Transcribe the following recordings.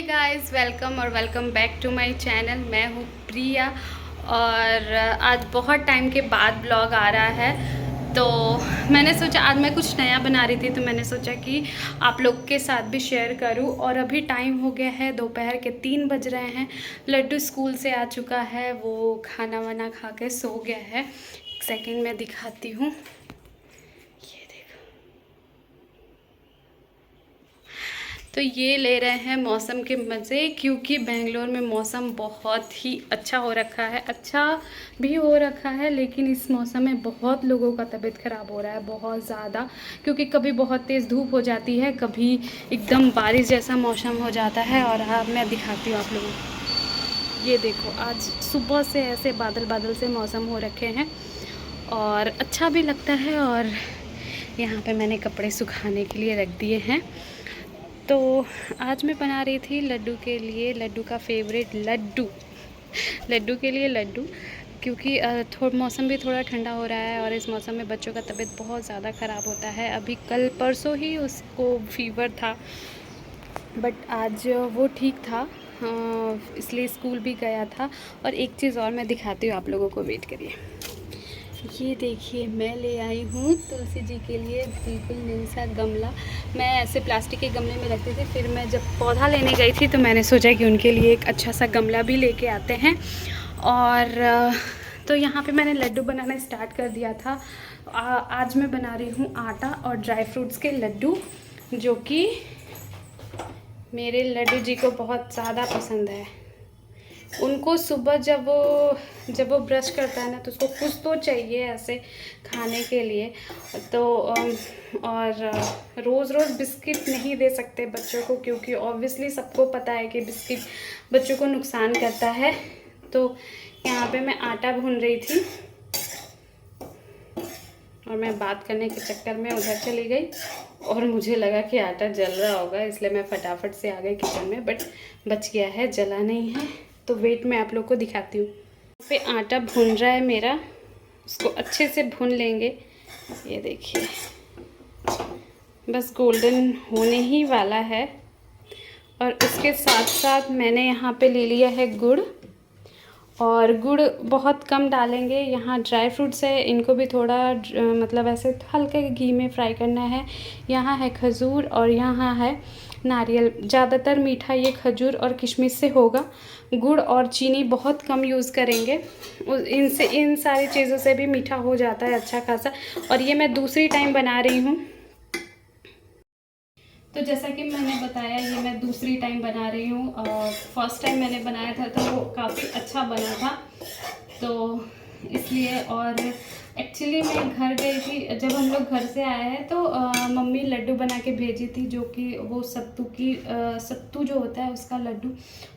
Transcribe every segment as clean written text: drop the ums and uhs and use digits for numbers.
Guys, welcome और welcome back to my channel. मैं हूँ प्रिया और आज बहुत टाइम के बाद ब्लॉग आ रहा है। तो मैंने सोचा आज मैं कुछ नया बना रही थी, तो मैंने सोचा कि आप लोग के साथ भी शेयर करूँ। और अभी टाइम हो गया है, दोपहर के 3 बज रहे हैं। लड्डू स्कूल से आ चुका है, वो खाना वाना खा के सो गया है। एक सेकेंड में दिखाती हूँ। तो ये ले रहे हैं मौसम के मज़े, क्योंकि बेंगलोर में मौसम बहुत ही अच्छा हो रखा है। अच्छा भी हो रखा है, लेकिन इस मौसम में बहुत लोगों का तबीयत ख़राब हो रहा है, बहुत ज़्यादा। क्योंकि कभी बहुत तेज़ धूप हो जाती है, कभी एकदम बारिश जैसा मौसम हो जाता है। और अब मैं दिखाती हूँ आप लोगों को। ये देखो, आज सुबह से ऐसे बादल बादल से मौसम हो रखे हैं और अच्छा भी लगता है। और यहाँ पे मैंने कपड़े सुखाने के लिए रख दिए हैं। तो आज मैं बना रही थी लड्डू के लिए, लड्डू का फेवरेट लड्डू के लिए लड्डू। क्योंकि थोड़ा मौसम भी थोड़ा ठंडा हो रहा है और इस मौसम में बच्चों का तबीयत बहुत ज़्यादा ख़राब होता है। अभी कल परसों ही उसको फीवर था, बट आज वो ठीक था, इसलिए स्कूल भी गया था। और एक चीज़ और मैं दिखाती हूँ आप लोगों को, वेट करिए। ये देखिए, मैं ले आई हूँ तुलसी जी के लिए बिल्कुल नई सा गमला। मैं ऐसे प्लास्टिक के गमले में रखती थी, फिर मैं जब पौधा लेने गई थी तो मैंने सोचा कि उनके लिए एक अच्छा सा गमला भी लेके आते हैं। और तो यहाँ पे मैंने लड्डू बनाना स्टार्ट कर दिया था। आज मैं बना रही हूँ आटा और ड्राई फ्रूट्स के लड्डू, जो कि मेरे लड्डू जी को बहुत ज़्यादा पसंद है। उनको सुबह जब वो ब्रश करता है ना, तो उसको कुछ तो चाहिए ऐसे खाने के लिए। तो और रोज़ रोज़ बिस्किट नहीं दे सकते बच्चों को, क्योंकि ऑब्वियसली सबको पता है कि बिस्किट बच्चों को नुकसान करता है। तो यहाँ पे मैं आटा भून रही थी और मैं बात करने के चक्कर में उधर चली गई और मुझे लगा कि आटा जल रहा होगा, इसलिए मैं फटाफट से आ गई किचन में। बट बच गया है, जला नहीं है। तो वेट मैं आप लोग को दिखाती हूँ। यहाँ पे आटा भुन रहा है मेरा, उसको अच्छे से भून लेंगे। ये देखिए, बस गोल्डन होने ही वाला है। और उसके साथ साथ मैंने यहाँ पे ले लिया है गुड़, और गुड़ बहुत कम डालेंगे। यहाँ ड्राई फ्रूट्स है, इनको भी थोड़ा मतलब ऐसे हल्के घी में फ्राई करना है। यहाँ है खजूर और यहाँ है नारियल। ज़्यादातर मीठा ये खजूर और किशमिश से होगा। गुड़ और चीनी बहुत कम यूज़ करेंगे, इन सारी चीज़ों से भी मीठा हो जाता है अच्छा खासा। और ये मैं दूसरी टाइम बना रही हूँ। तो जैसा कि मैंने बताया, ये मैं दूसरी टाइम बना रही हूँ। और फर्स्ट टाइम मैंने बनाया था तो वो काफ़ी अच्छा बना था, तो इसलिए। और एक्चुअली मैं घर गई थी, जब हम लोग घर से आए हैं तो मम्मी लड्डू बना के भेजी थी, जो कि वो सत्तू जो होता है उसका लड्डू,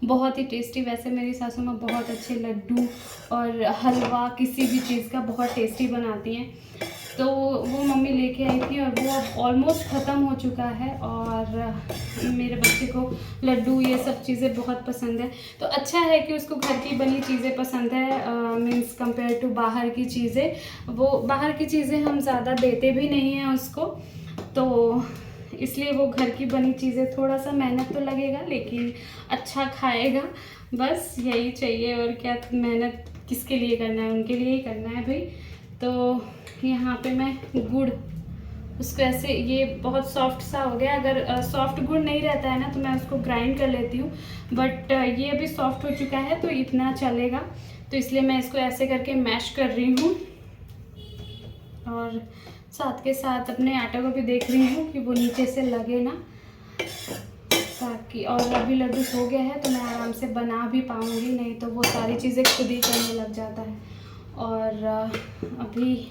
बहुत ही टेस्टी। वैसे मेरी सासू माँ बहुत अच्छे लड्डू और हलवा किसी भी चीज़ का बहुत टेस्टी बनाती हैं। तो वो मम्मी लेके आई थी और वो अब ऑलमोस्ट ख़त्म हो चुका है। और मेरे बच्चे को लड्डू ये सब चीज़ें बहुत पसंद है। तो अच्छा है कि उसको घर की बनी चीज़ें पसंद है, मीन्स कंपेयर टू बाहर की चीज़ें। वो बाहर की चीज़ें हम ज़्यादा देते भी नहीं हैं उसको, तो इसलिए वो घर की बनी चीज़ें, थोड़ा सा मेहनत तो लगेगा लेकिन अच्छा खाएगा। बस यही चाहिए, और क्या मेहनत किसके लिए करना है, उनके लिए ही करना है भाई। तो यहाँ पे मैं गुड़, उसको ऐसे, ये बहुत सॉफ्ट सा हो गया। अगर सॉफ्ट गुड़ नहीं रहता है ना तो मैं उसको ग्राइंड कर लेती हूँ, बट ये अभी सॉफ्ट हो चुका है तो इतना चलेगा। तो इसलिए मैं इसको ऐसे करके मैश कर रही हूँ, और साथ के साथ अपने आटे को भी देख रही हूँ कि वो नीचे से लगे ना, ताकि। और अभी लड्डू हो गया है तो मैं आराम से बना भी पाऊँगी, नहीं तो वो सारी चीज़ें खुद ही करने लग जाता है। और अभी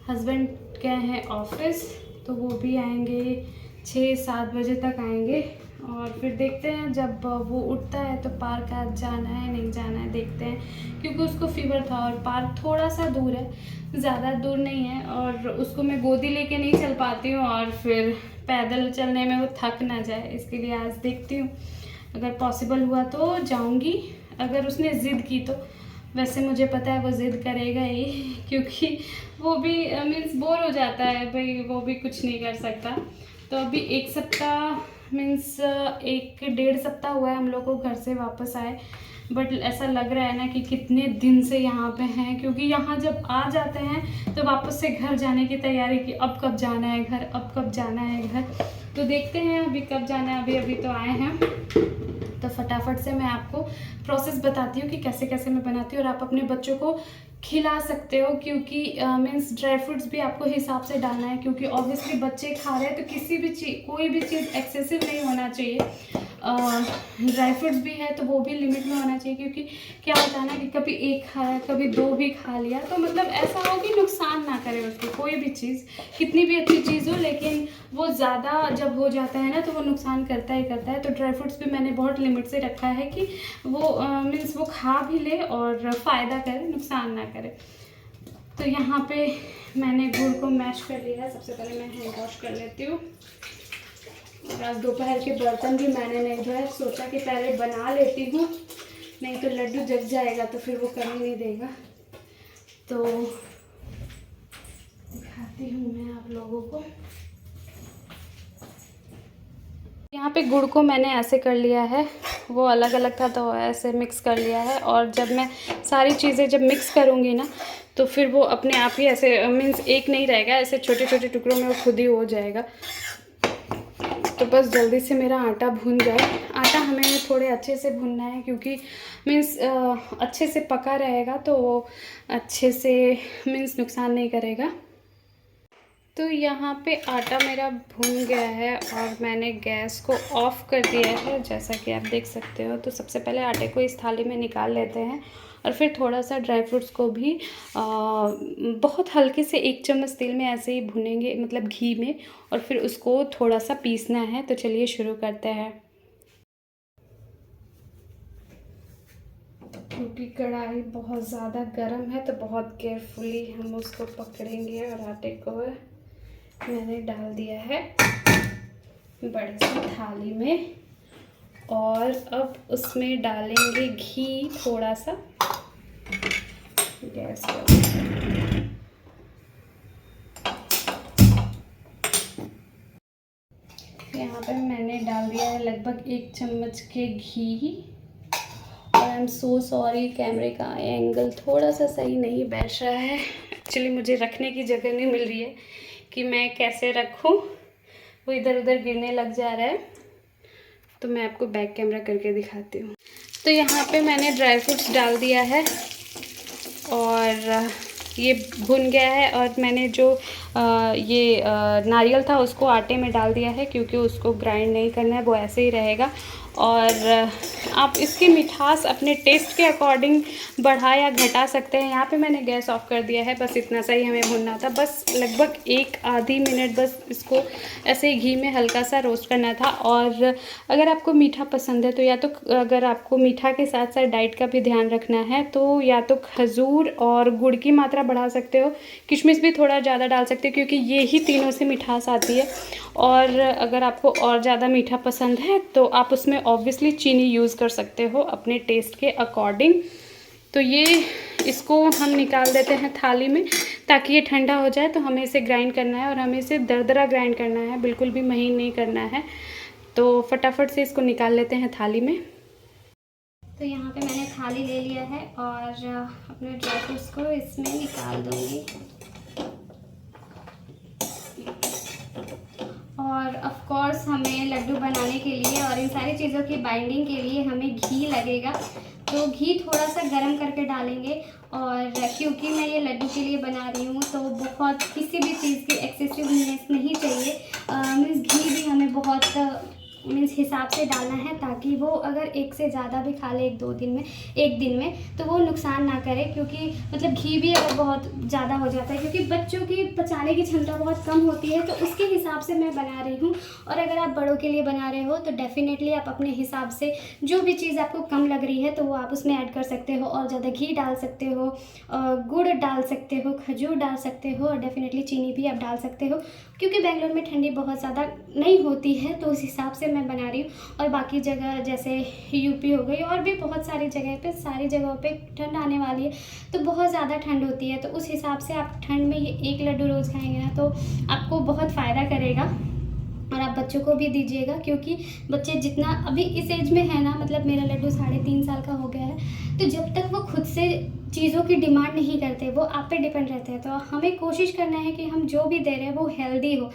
हस्बैंड गए हैं ऑफिस, तो वो भी आएंगे 6-7 बजे तक आएंगे। और फिर देखते हैं, जब वो उठता है तो पार्क आज जाना है नहीं जाना है, देखते हैं। क्योंकि उसको फीवर था और पार्क थोड़ा सा दूर है, ज़्यादा दूर नहीं है। और उसको मैं गोदी लेके नहीं चल पाती हूँ, और फिर पैदल चलने में वो थक ना जाए, इसके लिए आज देखती हूँ। अगर पॉसिबल हुआ तो जाऊँगी, अगर उसने ज़िद की तो। वैसे मुझे पता है वो ज़िद करेगा ही, क्योंकि वो भी मीन्स बोर हो जाता है भाई, वो भी कुछ नहीं कर सकता। तो अभी 1 सप्ताह मीन्स 1 डेढ़ सप्ताह हुआ है हम लोग को घर से वापस आए, बट ऐसा लग रहा है ना कि कितने दिन से यहाँ पे हैं, क्योंकि यहाँ जब आ जाते हैं तो वापस से घर जाने की तैयारी कि अब कब जाना है घर, अब कब जाना है घर। तो देखते हैं अभी कब जाना है। अभी तो आए हैं, तो फटाफट से मैं आपको प्रोसेस बताती हूँ कि कैसे कैसे मैं बनाती हूँ, और आप अपने बच्चों को खिला सकते हो, क्योंकि मीन्स ड्राई फ्रूट्स भी आपको हिसाब से डालना है, क्योंकि ऑब्वियसली बच्चे खा रहे हैं तो किसी भी चीज़, कोई भी चीज़ एक्सेसिव नहीं होना चाहिए। ड्राई फ्रूट्स भी है तो वो भी लिमिट में होना चाहिए, क्योंकि क्या होता है ना कि कभी एक खाया कभी 2 भी खा लिया, तो मतलब ऐसा हो कि नुकसान ना करे उसको कोई भी चीज़, कितनी भी अच्छी चीज़ हो, लेकिन वो ज़्यादा जब हो जाता है ना तो वो नुकसान करता ही करता है। तो ड्राई फ्रूट्स भी मैंने बहुत लिमिट से रखा है कि वो मीन्स वो खा भी ले और फ़ायदा करे, नुकसान ना करे। तो यहाँ पे मैंने गुड़ को मैश कर लिया है। सबसे पहले मैं हैंड वॉश कर लेती हूँ। और आज दोपहर के बर्तन भी मैंने नहीं धोए, सोचा कि पहले बना लेती हूँ, नहीं तो लड्डू जग जाएगा तो फिर वो करने नहीं देगा। तो दिखाती हूँ मैं आप लोगों को। यहाँ पे गुड़ को मैंने ऐसे कर लिया है, वो अलग अलग था तो ऐसे मिक्स कर लिया है। और जब मैं सारी चीज़ें जब मिक्स करूँगी ना तो फिर वो अपने आप ही ऐसे मीन्स एक नहीं रहेगा, ऐसे छोटे छोटे टुकड़ों में वो खुद ही हो जाएगा। तो बस जल्दी से मेरा आटा भून जाए। आटा हमें थोड़े अच्छे से भूनना है, क्योंकि मीन्स अच्छे से पका रहेगा तो अच्छे से मीन्स नुकसान नहीं करेगा। तो यहाँ पे आटा मेरा भून गया है और मैंने गैस को ऑफ़ कर दिया है, जैसा कि आप देख सकते हो। तो सबसे पहले आटे को इस थाली में निकाल लेते हैं, और फिर थोड़ा सा ड्राई फ्रूट्स को भी बहुत हल्के से 1 चम्मच तेल में ऐसे ही भुनेंगे, मतलब घी में, और फिर उसको थोड़ा सा पीसना है। तो चलिए शुरू करते हैं। क्योंकि कढ़ाई बहुत ज़्यादा गर्म है तो बहुत केयरफुली हम उसको पकड़ेंगे। और आटे को मैंने डाल दिया है बड़ी सी थाली में, और अब उसमें डालेंगे घी थोड़ा सा। गैस पर यहाँ पे मैंने डाल दिया है लगभग 1 चम्मच के घी। और आई एम सो सॉरी, कैमरे का एंगल थोड़ा सा सही नहीं बैठ रहा है। एक्चुअली मुझे रखने की जगह नहीं मिल रही है कि मैं कैसे रखूं, वो इधर उधर गिरने लग जा रहा है। तो मैं आपको बैक कैमरा करके दिखाती हूँ। तो यहाँ पे मैंने ड्राई फ्रूट्स डाल दिया है और ये भुन गया है। और मैंने जो ये नारियल था उसको आटे में डाल दिया है, क्योंकि उसको ग्राइंड नहीं करना है, वो ऐसे ही रहेगा। और आप इसकी मिठास अपने टेस्ट के अकॉर्डिंग बढ़ा या घटा सकते हैं। यहाँ पे मैंने गैस ऑफ कर दिया है, बस इतना सा ही हमें भुनना था। बस लगभग 1 आधी मिनट बस इसको ऐसे ही घी में हल्का सा रोस्ट करना था। और अगर आपको मीठा पसंद है तो या तो अगर आपको मीठा के साथ साथ डाइट का भी ध्यान रखना है तो या तो खजूर और गुड़ की मात्रा बढ़ा सकते हो, किशमिश भी थोड़ा ज़्यादा डाल सकते हो, क्योंकि ये ही तीनों से मिठास आती है। और अगर आपको और ज़्यादा मीठा पसंद है तो आप उसमें ऑब्वियसली चीनी यूज़ कर सकते हो अपने टेस्ट के अकॉर्डिंग। तो ये इसको हम निकाल देते हैं थाली में, ताकि ये ठंडा हो जाए। तो हमें इसे ग्राइंड करना है, और हमें इसे दरदरा ग्राइंड करना है, बिल्कुल भी महीन नहीं करना है। तो फटाफट से इसको निकाल लेते हैं थाली में। तो यहाँ पे मैंने थाली ले लिया है और अपने ड्राई फ्रूट्स को इसमें निकाल दूँगी। और ऑफ कोर्स हमें लड्डू बनाने के लिए और इन सारी चीज़ों की बाइंडिंग के लिए हमें घी लगेगा। तो घी थोड़ा सा गरम करके डालेंगे। और क्योंकि मैं ये लड्डू के लिए बना रही हूँ तो बहुत किसी भी चीज़ की एक्सेसिवनेस नहीं चाहिए। मीन्स घी भी हमें बहुत मीन्स हिसाब से डालना है, ताकि वो अगर एक से ज़्यादा भी खा ले एक दिन में तो वो नुकसान ना करे। क्योंकि मतलब घी भी अगर बहुत ज़्यादा हो जाता है, क्योंकि बच्चों की पचाने की क्षमता बहुत कम होती है, तो उसके हिसाब से मैं बना रही हूँ। और अगर आप बड़ों के लिए बना रहे हो तो डेफ़िनेटली आप अपने हिसाब से जो भी चीज़ आपको कम लग रही है तो वो आप उसमें ऐड कर सकते हो। और ज़्यादा घी डाल सकते हो, गुड़ डाल सकते हो, खजूर डाल सकते हो, और डेफ़िनेटली चीनी भी आप डाल सकते हो। क्योंकि बेंगलोर में ठंडी बहुत ज़्यादा नहीं होती है, तो उस हिसाब से मैं बना रही हूँ। और बाकी जगह जैसे यूपी हो गई और भी बहुत सारी जगहों पे ठंड आने वाली है, तो बहुत ज़्यादा ठंड होती है। तो उस हिसाब से आप ठंड में ये 1 लड्डू रोज़ खाएंगे ना तो आपको बहुत फ़ायदा करेगा। और आप बच्चों को भी दीजिएगा, क्योंकि बच्चे जितना अभी इस एज में है ना, मतलब मेरा लड्डू 3.5 साल का हो गया है, तो जब तक वो खुद से चीज़ों की डिमांड नहीं करते, वो आप पे डिपेंड रहते हैं, तो हमें कोशिश करना है कि हम जो भी दे रहे हैं वो हेल्दी हो,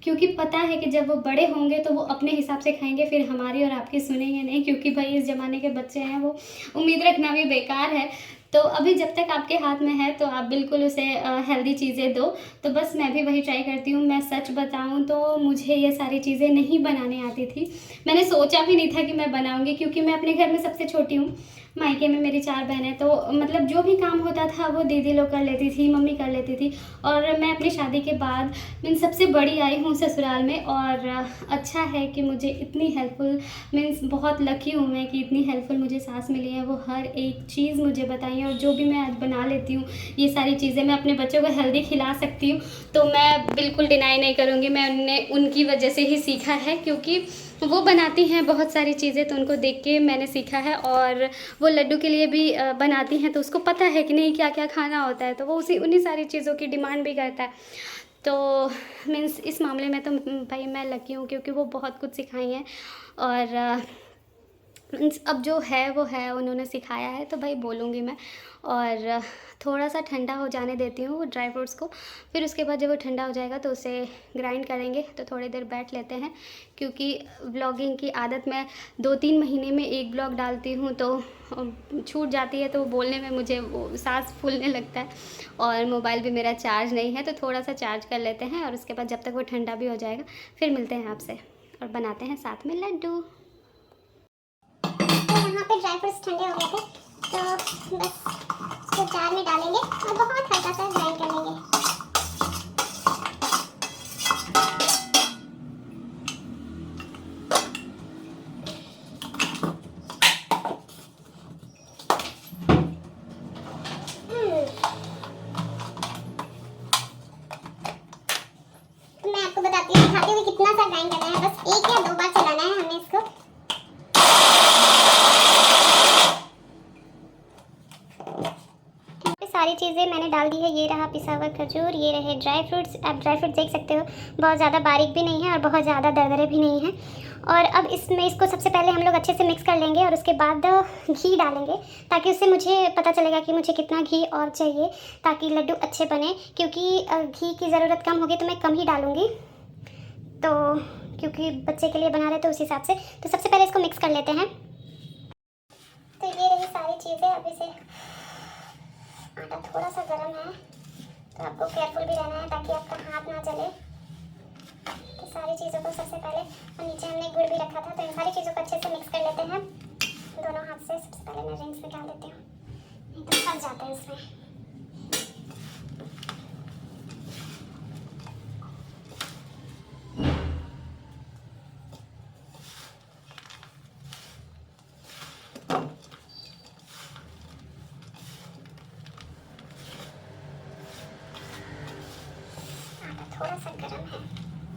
क्योंकि पता है कि जब वो बड़े होंगे तो वो अपने हिसाब से खाएंगे, फिर हमारी और आपकी सुनेंगे नहीं, क्योंकि भाई इस ज़माने के बच्चे हैं, वो उम्मीद रखना भी बेकार है। तो अभी जब तक आपके हाथ में है तो आप बिल्कुल उसे हेल्दी चीज़ें दो। तो बस मैं भी वही ट्राई करती हूँ। मैं सच बताऊँ तो मुझे ये सारी चीज़ें नहीं बनाने आती थी, मैंने सोचा भी नहीं था कि मैं बनाऊँगी, क्योंकि मैं अपने घर में सबसे छोटी हूँ, मायके में मेरी 4 बहनें, तो मतलब जो भी काम होता था वो दीदी लोग कर लेती थी, मम्मी कर लेती थी, और मैं अपनी शादी के बाद मीन्स सबसे बड़ी आई हूँ ससुराल में। और अच्छा है कि मुझे इतनी हेल्पफुल, मीन्स बहुत लकी हूँ मैं कि इतनी हेल्पफुल मुझे सास मिली है, वो हर एक चीज़ मुझे बताई है, और जो भी मैं आज बना लेती हूँ ये सारी चीज़ें मैं अपने बच्चों को हेल्दी खिला सकती हूँ, तो मैं बिल्कुल डिनाई नहीं करूँगी, मैंने उनकी वजह से ही सीखा है, क्योंकि वो बनाती हैं बहुत सारी चीज़ें, तो उनको देख के मैंने सीखा है। और वो लड्डू के लिए भी बनाती हैं, तो उसको पता है कि नहीं क्या क्या खाना होता है, तो वो उसी उन्हीं सारी चीज़ों की डिमांड भी करता है। तो मीन्स इस मामले में तो भाई मैं लकी हूँ, क्योंकि वो बहुत कुछ सिखाई हैं, और मीन्स अब जो है वो है, उन्होंने सिखाया है, तो भाई बोलूँगी मैं। और थोड़ा सा ठंडा हो जाने देती हूँ ड्राई फ्रूट्स को, फिर उसके बाद जब वो ठंडा हो जाएगा तो उसे ग्राइंड करेंगे, तो थोड़ी देर बैठ लेते हैं, क्योंकि व्लॉगिंग की आदत मैं 2-3 महीने में एक ब्लॉग डालती हूँ, तो छूट जाती है, तो बोलने में मुझे वो सांस फूलने लगता है, और मोबाइल भी मेरा चार्ज नहीं है, तो थोड़ा सा चार्ज कर लेते हैं, और उसके बाद जब तक वो ठंडा भी हो जाएगा फिर मिलते हैं आपसे, और बनाते हैं साथ में लड्डू। तो यहाँ पे ड्राई फ्रूट्स ठंडे हो गए थे, तो बस इसको जार में डालेंगे और बहुत हल्का सा ग्राइंड कर लेंगे। मैं आपको बताती हूँ, दिखाती हूँ कितना सा ग्राइंड करना है, बस 1 या 2 बार चलाना है हमें इसको। सारी चीज़ें मैंने डाल दी है, ये रहा पिसा हुआ खजूर, ये रहे ड्राई फ्रूट्स। आप ड्राई फ्रूट्स देख सकते हो, बहुत ज़्यादा बारीक भी नहीं है और बहुत ज़्यादा दरदरे भी नहीं है। और अब इसमें इसको सबसे पहले हम लोग अच्छे से मिक्स कर लेंगे, और उसके बाद घी डालेंगे, ताकि उससे मुझे पता चलेगा कि मुझे कितना घी और चाहिए, ताकि लड्डू अच्छे बने, क्योंकि घी की ज़रूरत कम होगी तो मैं कम ही डालूँगी, तो क्योंकि बच्चे के लिए बना रहे तो उस हिसाब से। तो सबसे पहले इसको मिक्स कर लेते हैं। तो ये रही सारी चीज़ें। अब इसे, आटा थोड़ा सा गर्म है तो आपको केयरफुल भी रहना है ताकि आपका हाथ ना जले। तो सारी चीज़ों को सबसे पहले, और नीचे हमने गुड़ भी रखा था, तो इन सारी चीज़ों को अच्छे से मिक्स कर लेते हैं दोनों हाथ से। सबसे पहले मैं रिंच में डाल देती हूँ, नहीं तो फंस जाते हैं इसमें। थोड़ा सा गर्म है,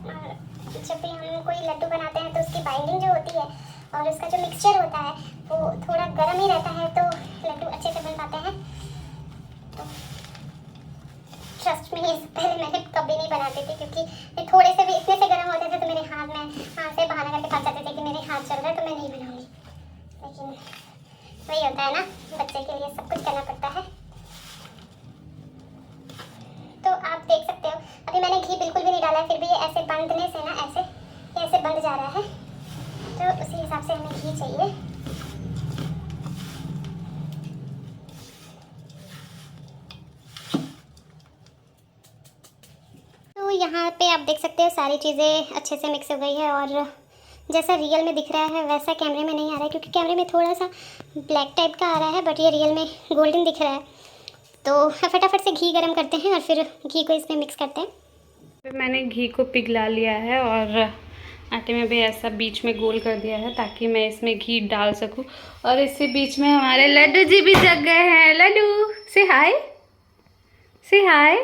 और जब भी हम कोई लड्डू बनाते हैं तो उसकी बाइंडिंग जो होती है और उसका जो मिक्सचर होता है वो थोड़ा गर्म ही रहता है, तो लड्डू अच्छे से बन पाते हैं। तो ट्रस्ट में, ये पहले मैंने कभी नहीं बनाती थी, क्योंकि थोड़े से भी इतने से गर्म होते थे तो मेरे हाथ से बहाना करके भाग जाते थे कि मेरे हाथ चल रहा है तो मैं नहीं बनाऊँगी। लेकिन वही होता है ना, बच्चे के लिए सब कुछ करना पड़ता है। तो आप देख सकते हो, अभी मैंने घी बिल्कुल भी नहीं डाला है, फिर भी ये ऐसे बंधने से ना ऐसे बंध जा रहा है, तो उसी हिसाब से हमें घी चाहिए। तो यहाँ पे आप देख सकते हो सारी चीज़ें अच्छे से मिक्स हो गई है, और जैसा रियल में दिख रहा है वैसा कैमरे में नहीं आ रहा है, क्योंकि कैमरे में थोड़ा सा ब्लैक टाइप का आ रहा है, बट ये रियल में गोल्डन दिख रहा है। तो फटाफट से घी गरम करते हैं और फिर घी को इसमें मिक्स करते हैं। फिर मैंने घी को पिघला लिया है, और आटे में भी ऐसा बीच में गोल कर दिया है ताकि मैं इसमें घी डाल सकूं। और इसी बीच में हमारे लड्डू जी भी जग गए हैं। लड्डू से हाय, से हाय।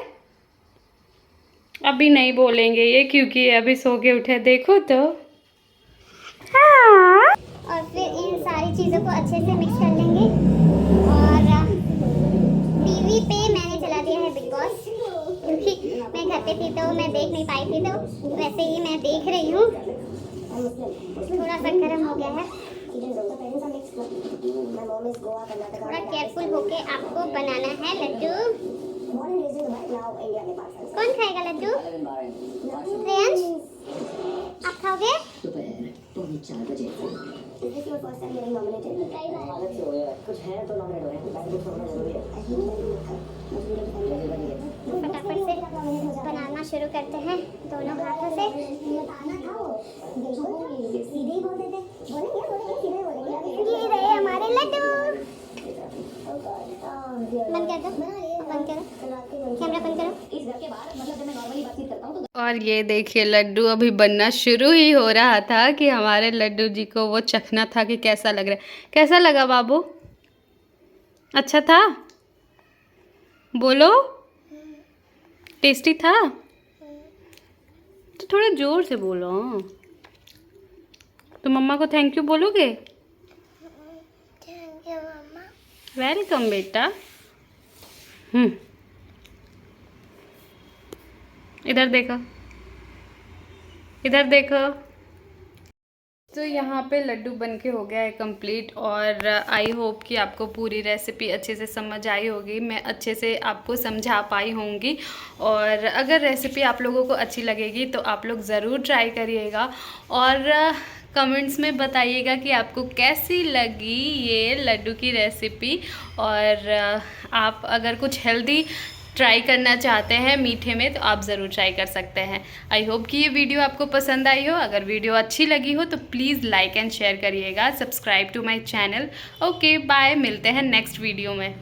अभी नहीं बोलेंगे ये, क्योंकि अभी सो के उठे, देखो तो। हाँ। और फिर इन सारी चीज़ों को अच्छे से मिक्स कर लेंगे, और टीवी पे मैंने चला दिया है बिग बॉस, क्योंकि मैं घर करती थी तो मैं देख नहीं पाई थी, तो वैसे ही मैं देख रही हूँ। थोड़ा सा गर्म हो गया है, थोड़ा केयरफुल होके आपको बनाना है लड्डू। कौन खाएगा लड्डू? रेयांश, आप खाओगे? फटाफट से बनाना शुरू करते हैं दोनों हाथों से। ये रहे हमारे लड्डू। बंद कर दो, बंद करो, कैमरा बंद करो। और ये देखिए लड्डू अभी बनना शुरू ही हो रहा था कि हमारे लड्डू जी को वो चखना था कि कैसा लग रहा है। कैसा लगा बाबू? अच्छा था? बोलो, टेस्टी था? तो थोड़ा जोर से बोलो। तो मम्मा को थैंक यू बोलोगे? वेलकम बेटा। इधर देखो, इधर देखो। तो यहाँ पे लड्डू बनके हो गया है कंप्लीट, और आई होप कि आपको पूरी रेसिपी अच्छे से समझ आई होगी, मैं अच्छे से आपको समझा पाई होंगी। और अगर रेसिपी आप लोगों को अच्छी लगेगी तो आप लोग ज़रूर ट्राई करिएगा, और कमेंट्स में बताइएगा कि आपको कैसी लगी ये लड्डू की रेसिपी। और आप अगर कुछ हेल्दी ट्राई करना चाहते हैं मीठे में तो आप ज़रूर ट्राई कर सकते हैं। आई होप कि ये वीडियो आपको पसंद आई हो। अगर वीडियो अच्छी लगी हो तो प्लीज़ लाइक एंड शेयर करिएगा, subscribe to my channel. Okay bye, मिलते हैं नेक्स्ट वीडियो में।